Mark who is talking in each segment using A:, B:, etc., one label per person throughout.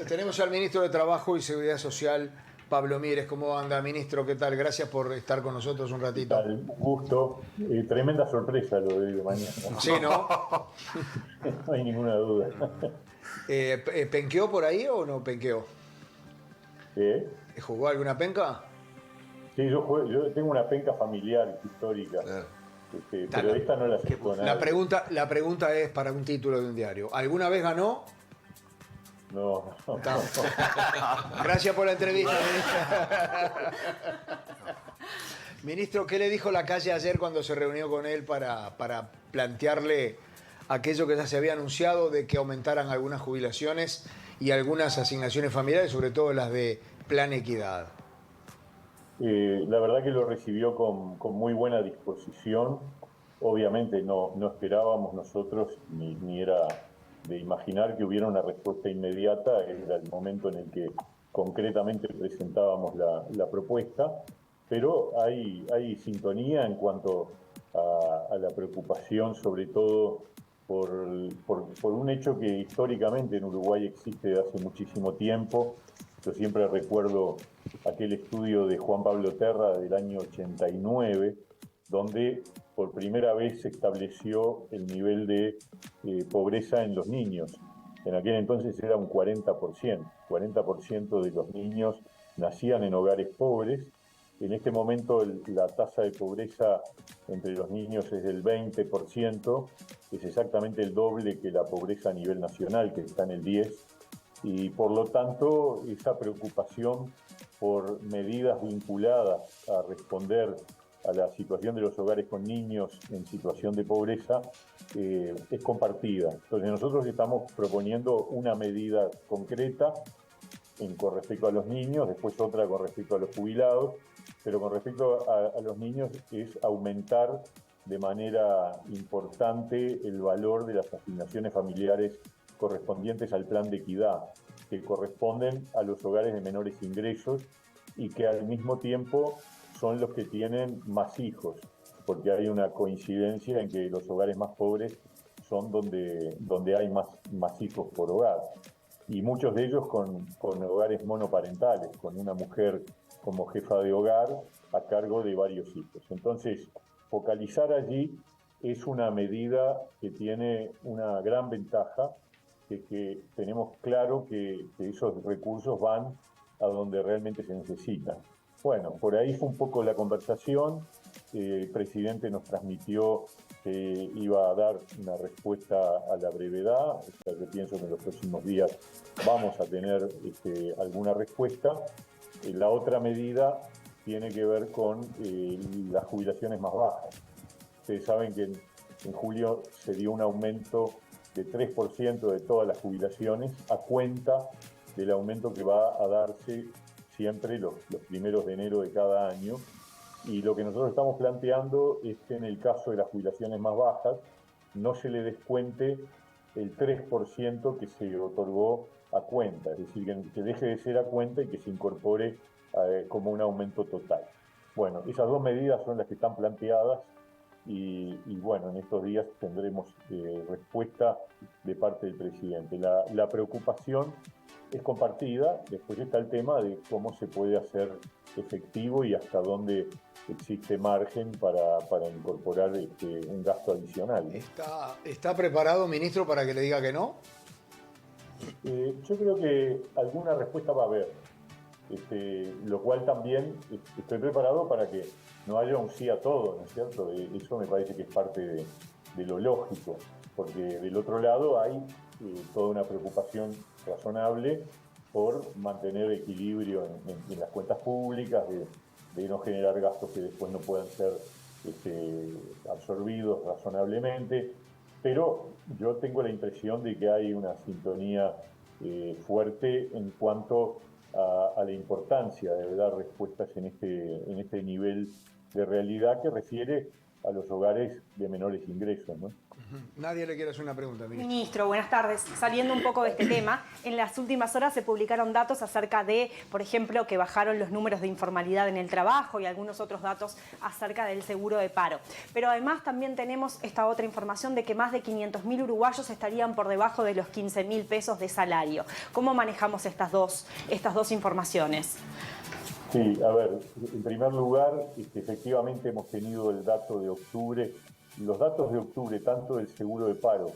A: Tenemos al ministro de Trabajo y Seguridad Social, Pablo Mieres. ¿Cómo anda, ministro? ¿Qué tal? Gracias por estar con nosotros un
B: ¿Qué
A: ratito.
B: tal? Un gusto. Tremenda sorpresa lo de mañana.
A: Sí, ¿no?
B: No hay ninguna duda.
A: ¿Penqueó por ahí o no penqueó?
B: ¿Eh?
A: ¿Jugó alguna penca?
B: Sí, yo tengo una penca familiar histórica,
C: Claro.
B: pero
A: La,
B: esta no la
C: ¿Qué
B: aceptó
C: puso?
B: nadie.
A: la pregunta es para un título de un diario. ¿Alguna vez ganó?
B: No, no,
A: Está.
B: no.
A: Gracias por la entrevista, ministro. Ministro, ¿qué le dijo la calle ayer cuando se reunió con él para plantearle aquello que ya se había anunciado de que aumentaran algunas jubilaciones y algunas asignaciones familiares, sobre todo las de Plan Equidad?
B: La verdad que lo recibió con muy buena disposición. Obviamente no esperábamos nosotros, ni era de imaginar que hubiera una respuesta inmediata. Era el momento en el que concretamente presentábamos la propuesta, pero hay sintonía en cuanto a la preocupación, sobre todo por un hecho que históricamente en Uruguay existe desde hace muchísimo tiempo. Yo siempre recuerdo aquel estudio de Juan Pablo Terra del año 89, donde por primera vez se estableció el nivel de pobreza en los niños. En aquel entonces era un 40%. 40% de los niños nacían en hogares pobres. En este momento la tasa de pobreza entre los niños es del 20%, es exactamente el doble que la pobreza a nivel nacional, que está en el 10%. Y por lo tanto, esa preocupación por medidas vinculadas a responder a la situación de los hogares con niños en situación de pobreza es compartida. Entonces nosotros estamos proponiendo una medida concreta con respecto a los niños, después otra con respecto a los jubilados, pero con respecto a los niños es aumentar de manera importante el valor de las asignaciones familiares correspondientes al plan de equidad, que corresponden a los hogares de menores ingresos y que al mismo tiempo son los que tienen más hijos, porque hay una coincidencia en que los hogares más pobres son donde hay más hijos por hogar. Y muchos de ellos con hogares monoparentales, con una mujer como jefa de hogar a cargo de varios hijos. Entonces, focalizar allí es una medida que tiene una gran ventaja, que tenemos claro que esos recursos van a donde realmente se necesitan. Bueno, por ahí fue un poco la conversación. El presidente nos transmitió que iba a dar una respuesta a la brevedad. O sea, yo pienso que en los próximos días vamos a tener alguna respuesta. La otra medida tiene que ver con las jubilaciones más bajas. Ustedes saben que en julio se dio un aumento de 3% de todas las jubilaciones a cuenta del aumento que va a darse siempre los primeros de enero de cada año. Y lo que nosotros estamos planteando es que en el caso de las jubilaciones más bajas no se le descuente el 3% que se otorgó a cuenta, es decir, que deje de ser a cuenta y que se incorpore como un aumento total. Bueno, esas dos medidas son las que están planteadas y bueno, en estos días tendremos respuesta de parte del presidente. La preocupación es compartida, después está el tema de cómo se puede hacer efectivo y hasta dónde existe margen para incorporar un gasto adicional, ¿no?
A: ¿Está preparado, ministro, para que le diga que no?
B: Yo creo que alguna respuesta va a haber, lo cual también estoy preparado para que no haya un sí a todo, ¿no es cierto? Eso me parece que es parte de lo lógico, porque del otro lado hay toda una preocupación razonable por mantener equilibrio en las cuentas públicas, de no generar gastos que después no puedan ser absorbidos razonablemente. Pero yo tengo la impresión de que hay una sintonía fuerte en cuanto a la importancia de dar respuestas en este nivel de realidad que refiere a los hogares de menores ingresos, ¿no?
A: Nadie le quiere hacer una pregunta, ministro.
C: Ministro, buenas tardes. Saliendo un poco de este tema, en las últimas horas se publicaron datos acerca de, por ejemplo, que bajaron los números de informalidad en el trabajo y algunos otros datos acerca del seguro de paro. Pero además también tenemos esta otra información de que más de 500.000 uruguayos estarían por debajo de los 15.000 pesos de salario. ¿Cómo manejamos estas dos informaciones?
B: Sí, a ver, en primer lugar, efectivamente hemos tenido el dato de octubre. Los datos de octubre, tanto del seguro de paro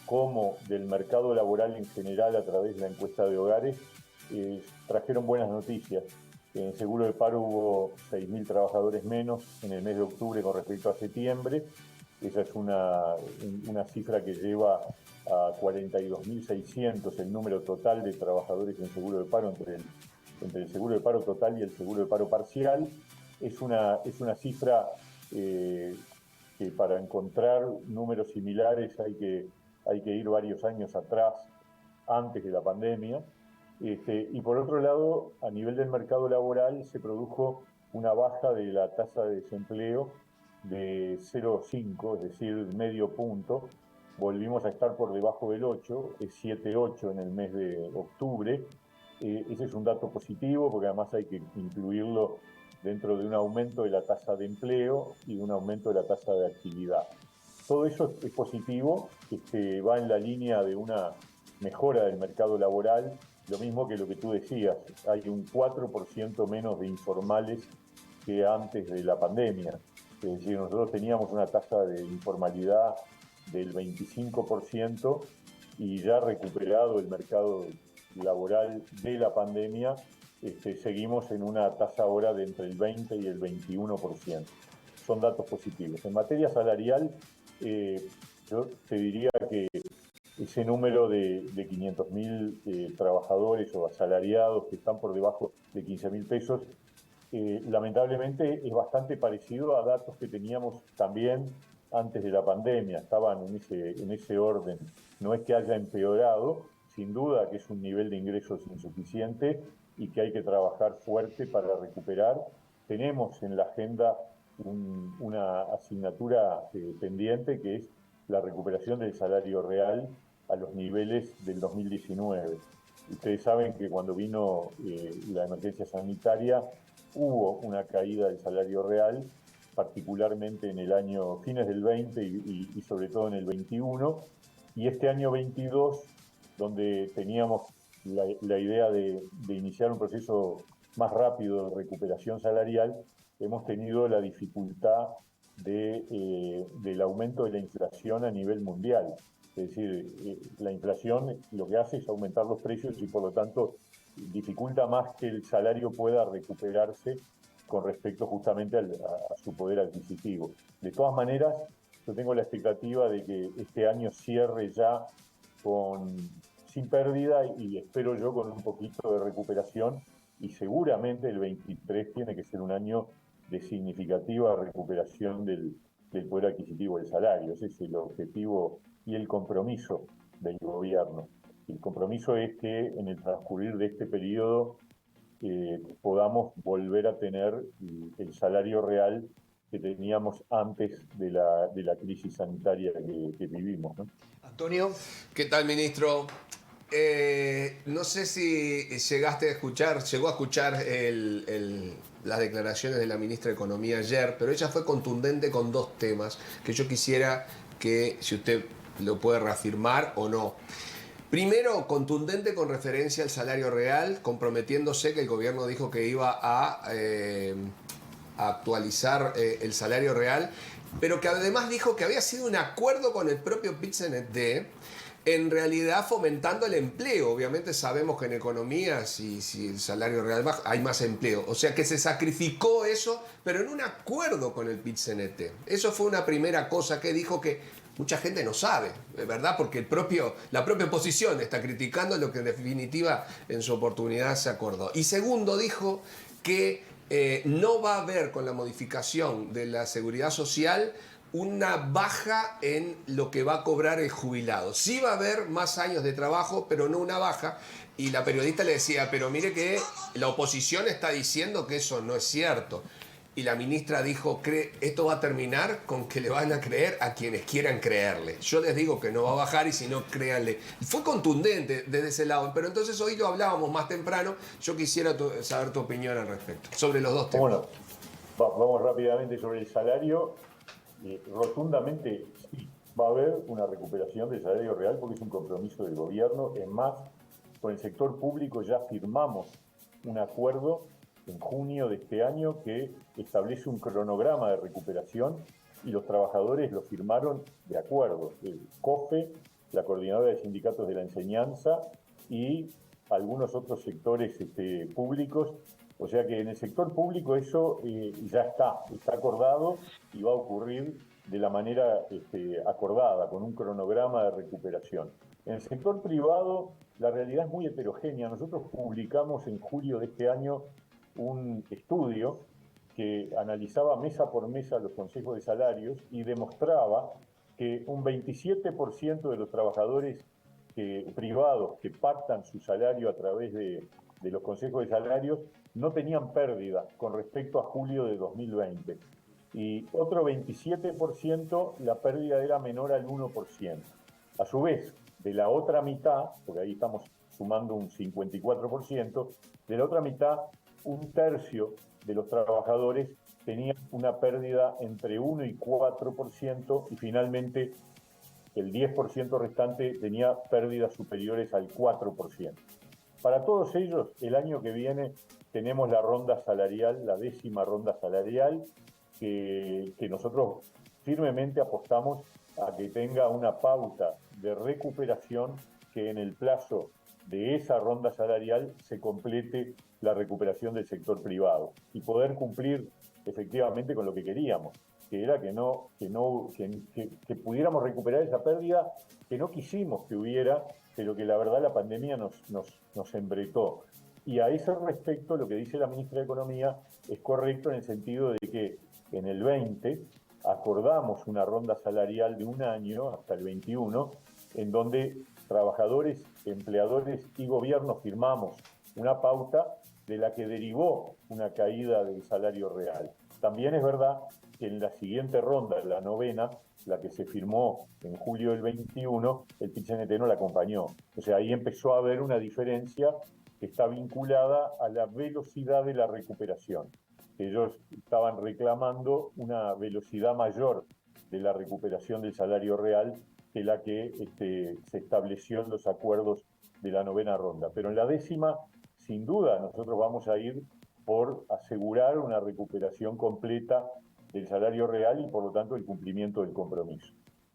B: como del mercado laboral en general a través de la encuesta de hogares, trajeron buenas noticias. En el seguro de paro hubo 6.000 trabajadores menos en el mes de octubre con respecto a septiembre. Esa es una cifra que lleva a 42.600 el número total de trabajadores en seguro de paro entre el seguro de paro total y el seguro de paro parcial. Es una cifra que para encontrar números similares hay que ir varios años atrás, antes de la pandemia. Y por otro lado, a nivel del mercado laboral se produjo una baja de la tasa de desempleo de 0,5, es decir, medio punto. Volvimos a estar por debajo del 8, es 7,8 en el mes de octubre. Ese es un dato positivo porque además hay que incluirlo dentro de un aumento de la tasa de empleo y de un aumento de la tasa de actividad. Todo eso es positivo, va en la línea de una mejora del mercado laboral, lo mismo que lo que tú decías, hay un 4% menos de informales que antes de la pandemia. Es decir, nosotros teníamos una tasa de informalidad del 25% y ya recuperado el mercado laboral de la pandemia, seguimos en una tasa ahora de entre el 20 y el 21%. Son datos positivos. En materia salarial, yo te diría que ese número de 500.000 trabajadores o asalariados que están por debajo de 15.000 pesos, lamentablemente es bastante parecido a datos que teníamos también antes de la pandemia. Estaban en ese orden. No es que haya empeorado, sin duda que es un nivel de ingresos insuficiente y que hay que trabajar fuerte para recuperar. Tenemos en la agenda una asignatura pendiente, que es la recuperación del salario real a los niveles del 2019. Ustedes saben que cuando vino la emergencia sanitaria hubo una caída del salario real, particularmente en el año fines del 20 y sobre todo en el 21, y este año 22, donde teníamos la idea de iniciar un proceso más rápido de recuperación salarial, hemos tenido la dificultad del aumento de la inflación a nivel mundial. Es decir, la inflación lo que hace es aumentar los precios y por lo tanto dificulta más que el salario pueda recuperarse con respecto justamente a su poder adquisitivo. De todas maneras, yo tengo la expectativa de que este año cierre ya sin pérdida y espero yo con un poquito de recuperación, y seguramente el 23 tiene que ser un año de significativa recuperación del poder adquisitivo del salario. Ese es el objetivo y el compromiso del gobierno. El compromiso es que en el transcurrir de este periodo podamos volver a tener el salario real que teníamos antes de la crisis sanitaria que vivimos, ¿no?
A: Antonio.
D: ¿Qué tal, ministro? No sé si llegó a escuchar las declaraciones de la ministra de Economía ayer, pero ella fue contundente con dos temas que yo quisiera que, si usted lo puede reafirmar o no. Primero, contundente con referencia al salario real, comprometiéndose que el gobierno dijo que iba a actualizar el salario real, pero que además dijo que había sido un acuerdo con el propio PIT-CNT, en realidad fomentando el empleo. Obviamente sabemos que en economía, si el salario real baja, hay más empleo. O sea que se sacrificó eso, pero en un acuerdo con el PIT-CNT. Eso fue una primera cosa que dijo que mucha gente no sabe, ¿verdad? Porque la propia oposición está criticando lo que en definitiva en su oportunidad se acordó. Y segundo, dijo que no va a haber con la modificación de la seguridad social una baja en lo que va a cobrar el jubilado. Sí va a haber más años de trabajo, pero no una baja. Y la periodista le decía, pero mire que la oposición está diciendo que eso no es cierto. y la ministra dijo, esto va a terminar con que le van a creer a quienes quieran creerle. Yo les digo que no va a bajar y si no, créanle. Fue contundente desde ese lado, pero entonces hoy lo hablábamos más temprano. Yo quisiera saber tu opinión al respecto, sobre los dos temas.
B: Bueno, vamos rápidamente sobre el salario. Rotundamente sí, va a haber una recuperación del salario real porque es un compromiso del gobierno. Es más, con el sector público ya firmamos un acuerdo en junio de este año que establece un cronograma de recuperación y los trabajadores lo firmaron de acuerdo. El COFE, la Coordinadora de Sindicatos de la Enseñanza y algunos otros sectores públicos. O sea que en el sector público eso ya está acordado y va a ocurrir de la manera acordada, con un cronograma de recuperación. En el sector privado la realidad es muy heterogénea. Nosotros publicamos en julio de este año un estudio que analizaba mesa por mesa los consejos de salarios y demostraba que un 27% de los trabajadores privados que pactan su salario a través de los consejos de salarios no tenían pérdida con respecto a julio de 2020. Y otro 27% la pérdida era menor al 1%. A su vez, de la otra mitad, porque ahí estamos sumando un 54%, de la otra mitad, un tercio de los trabajadores tenían una pérdida entre 1 y 4% y finalmente el 10% restante tenía pérdidas superiores al 4%. Para todos ellos, el año que viene tenemos la ronda salarial, la 10ª ronda salarial, que nosotros firmemente apostamos a que tenga una pauta de recuperación que en el plazo de esa ronda salarial se complete la recuperación del sector privado y poder cumplir efectivamente con lo que queríamos, que era que pudiéramos recuperar esa pérdida que no quisimos que hubiera, pero que la verdad la pandemia nos embretó. Y a ese respecto lo que dice la ministra de Economía es correcto en el sentido de que en el 20 acordamos una ronda salarial de un año hasta el 21, en donde trabajadores, empleadores y gobierno firmamos una pauta de la que derivó una caída del salario real. También es verdad que en la siguiente ronda, la 9ª, la que se firmó en julio del 21, el PIT-CNT no la acompañó. O sea, ahí empezó a haber una diferencia que está vinculada a la velocidad de la recuperación. Ellos estaban reclamando una velocidad mayor de la recuperación del salario real que la que se estableció en los acuerdos de la 9ª ronda. Pero en la 10ª, sin duda, nosotros vamos a ir por asegurar una recuperación completa del salario real y, por lo tanto, el cumplimiento del compromiso.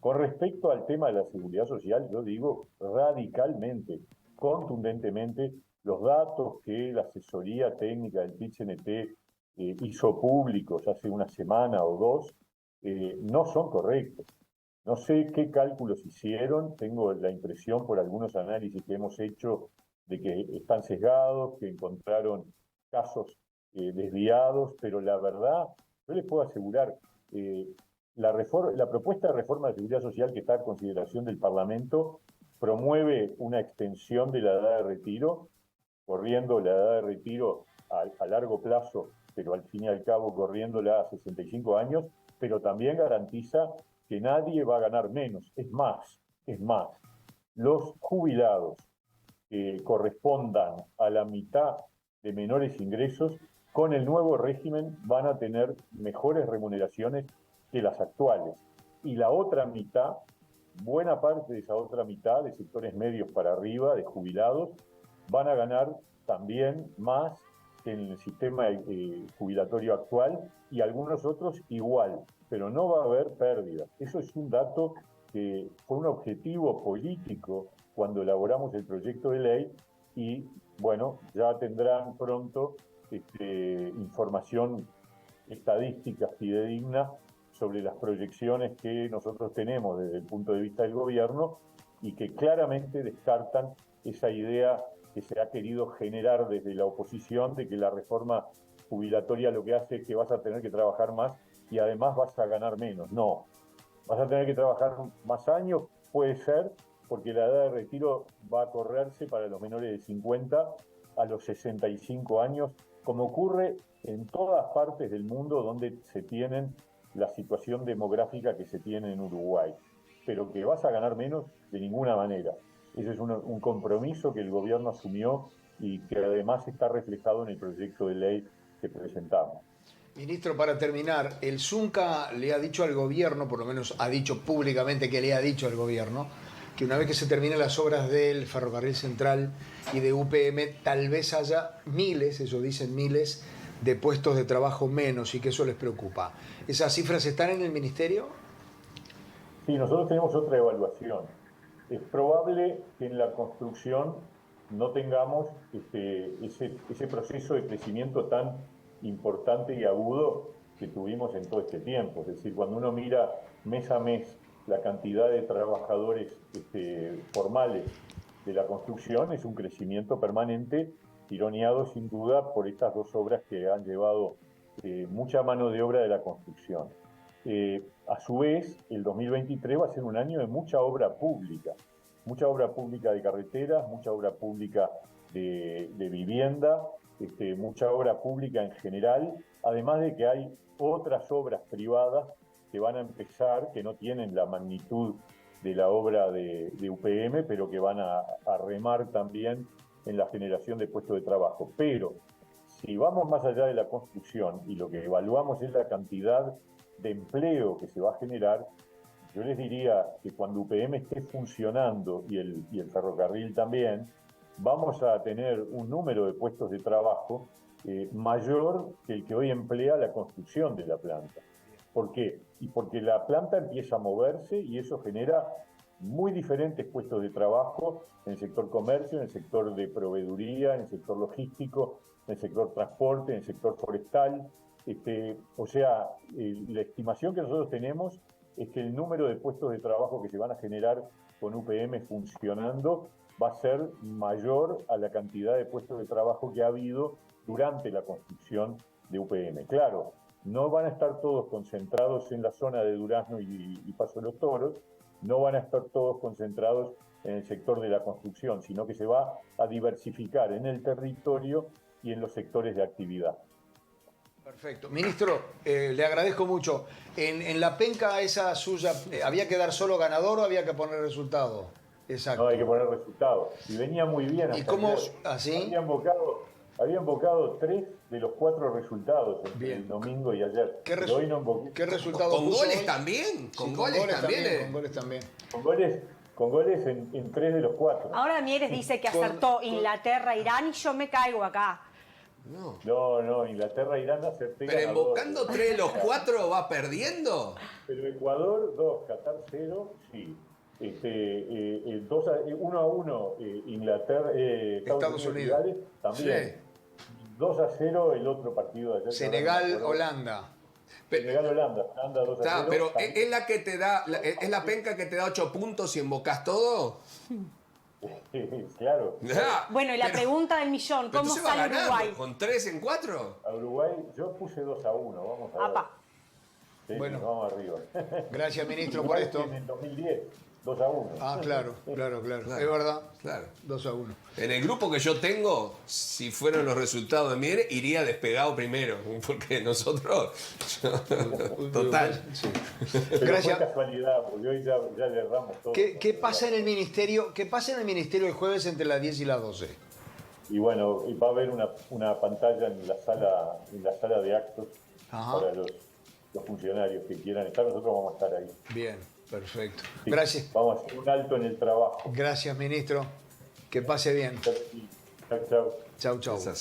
B: Con respecto al tema de la seguridad social, yo digo radicalmente, contundentemente, los datos que la asesoría técnica del PIT-CNT hizo públicos hace una semana o dos no son correctos. No sé qué cálculos hicieron, tengo la impresión por algunos análisis que hemos hecho de que están sesgados, que encontraron casos desviados, pero la verdad, yo les puedo asegurar, la propuesta de reforma de seguridad social que está a consideración del Parlamento promueve una extensión de la edad de retiro, corriendo la edad de retiro a largo plazo, pero al fin y al cabo corriéndola a 65 años, pero también garantiza que nadie va a ganar menos. Es más, los jubilados que correspondan a la mitad de menores ingresos, con el nuevo régimen van a tener mejores remuneraciones que las actuales. Y la otra mitad, buena parte de esa otra mitad, de sectores medios para arriba, de jubilados, van a ganar también más que en el sistema jubilatorio actual y algunos otros igual, pero no va a haber pérdida. Eso es un dato que fue un objetivo político cuando elaboramos el proyecto de ley y, bueno, ya tendrán pronto información estadística fidedigna sobre las proyecciones que nosotros tenemos desde el punto de vista del gobierno y que claramente descartan esa idea que se ha querido generar desde la oposición de que la reforma jubilatoria lo que hace es que vas a tener que trabajar más y además vas a ganar menos. No, vas a tener que trabajar más años, puede ser, porque la edad de retiro va a correrse para los menores de 50 a los 65 años como ocurre en todas partes del mundo donde se tienen la situación demográfica que se tiene en Uruguay, pero que vas a ganar menos de ninguna manera. Ese es un compromiso que el gobierno asumió y que además está reflejado en el proyecto de ley que presentamos.
A: Ministro, para terminar, el Zunca le ha dicho al gobierno, por lo menos ha dicho públicamente que le ha dicho al gobierno, que una vez que se terminen las obras del Ferrocarril Central y de UPM, tal vez haya miles, eso dicen miles, de puestos de trabajo menos y que eso les preocupa. ¿Esas cifras están en el ministerio?
B: Sí, nosotros tenemos otra evaluación. Es probable que en la construcción no tengamos ese proceso de crecimiento tan importante y agudo que tuvimos en todo este tiempo. Es decir, cuando uno mira mes a mes la cantidad de trabajadores formales de la construcción, es un crecimiento permanente, tironeado sin duda por estas dos obras que han llevado mucha mano de obra de la construcción. A su vez, el 2023 va a ser un año de mucha obra pública de carreteras, mucha obra pública de vivienda, mucha obra pública en general, además de que hay otras obras privadas que van a empezar, que no tienen la magnitud de la obra de UPM, pero que van a remar también en la generación de puestos de trabajo. Pero si vamos más allá de la construcción y lo que evaluamos es la cantidad de empleo que se va a generar, yo les diría que cuando UPM esté funcionando y el ferrocarril también, vamos a tener un número de puestos de trabajo mayor que el que hoy emplea la construcción de la planta. ¿Por qué? Y porque la planta empieza a moverse y eso genera muy diferentes puestos de trabajo en el sector comercio, en el sector de proveeduría, en el sector logístico, en el sector transporte, en el sector forestal. La estimación que nosotros tenemos es que el número de puestos de trabajo que se van a generar con UPM funcionando va a ser mayor a la cantidad de puestos de trabajo que ha habido durante la construcción de UPM. Claro, no van a estar todos concentrados en la zona de Durazno y Paso de los Toros, no van a estar todos concentrados en el sector de la construcción, sino que se va a diversificar en el territorio y en los sectores de actividad.
A: Perfecto. Ministro, le agradezco mucho. En la penca esa suya, ¿había que dar solo ganador o había que poner resultado? Exacto.
B: No, hay que poner resultados. Y venía muy bien.
A: ¿Y cómo así?
B: Había invocado 3 de los 4 resultados el domingo y ayer.
A: ¿Qué resultado
D: ¿Con
A: puso
D: goles
A: hoy?
D: también?
A: Sí,
D: ¿Con goles también?
A: Con goles también.
B: Con goles en 3 de los 4.
C: Ahora Mieres dice que acertó Inglaterra, Irán y yo me caigo acá.
B: No, Inglaterra, Irán acerté.
D: Pero invocando 3 de los 4 va perdiendo.
B: Pero Ecuador 2, Qatar 0, sí. 1-1 Inglaterra, Estados Unidos Gales, también.
D: Sí.
B: 2-0 el otro partido de ayer.
A: Senegal, Holanda.
B: Senegal-Holanda, 2-0.
D: Pero es la que te da, es la penca que te da 8 puntos y invocas todo.
B: Claro.
C: Bueno, y la pregunta del millón,
D: Pero
C: ¿cómo
D: entonces va
C: sale
D: ganando,
C: Uruguay?
D: ¿con 3 en 4?
B: A Uruguay yo puse 2-1, vamos a ver.
C: Apa.
B: Sí,
A: Bueno.
B: vamos arriba.
A: Gracias, ministro, por esto.
B: En el 2010, 2-1.
A: Ah, claro. Es verdad.
D: Claro.
A: 2-1.
D: En el grupo que yo tengo, si fueron los resultados de Mieres, iría despegado primero, porque nosotros... Total.
A: Sí.
B: Pero
A: Gracias.
B: fue casualidad, porque hoy ya le erramos todo.
A: ¿Qué pasa en el ministerio? ¿Qué pasa en el ministerio el jueves entre las 10 y las 12?
B: Y bueno, va a haber una pantalla en la sala de actos.
A: Ajá.
B: Para los funcionarios que quieran estar. Nosotros vamos a estar ahí.
A: Bien, perfecto.
B: Sí,
A: Gracias.
B: vamos a hacer un alto en el trabajo.
A: Gracias, ministro. Que pase bien.
B: Chau, chau.
A: Chau, chau.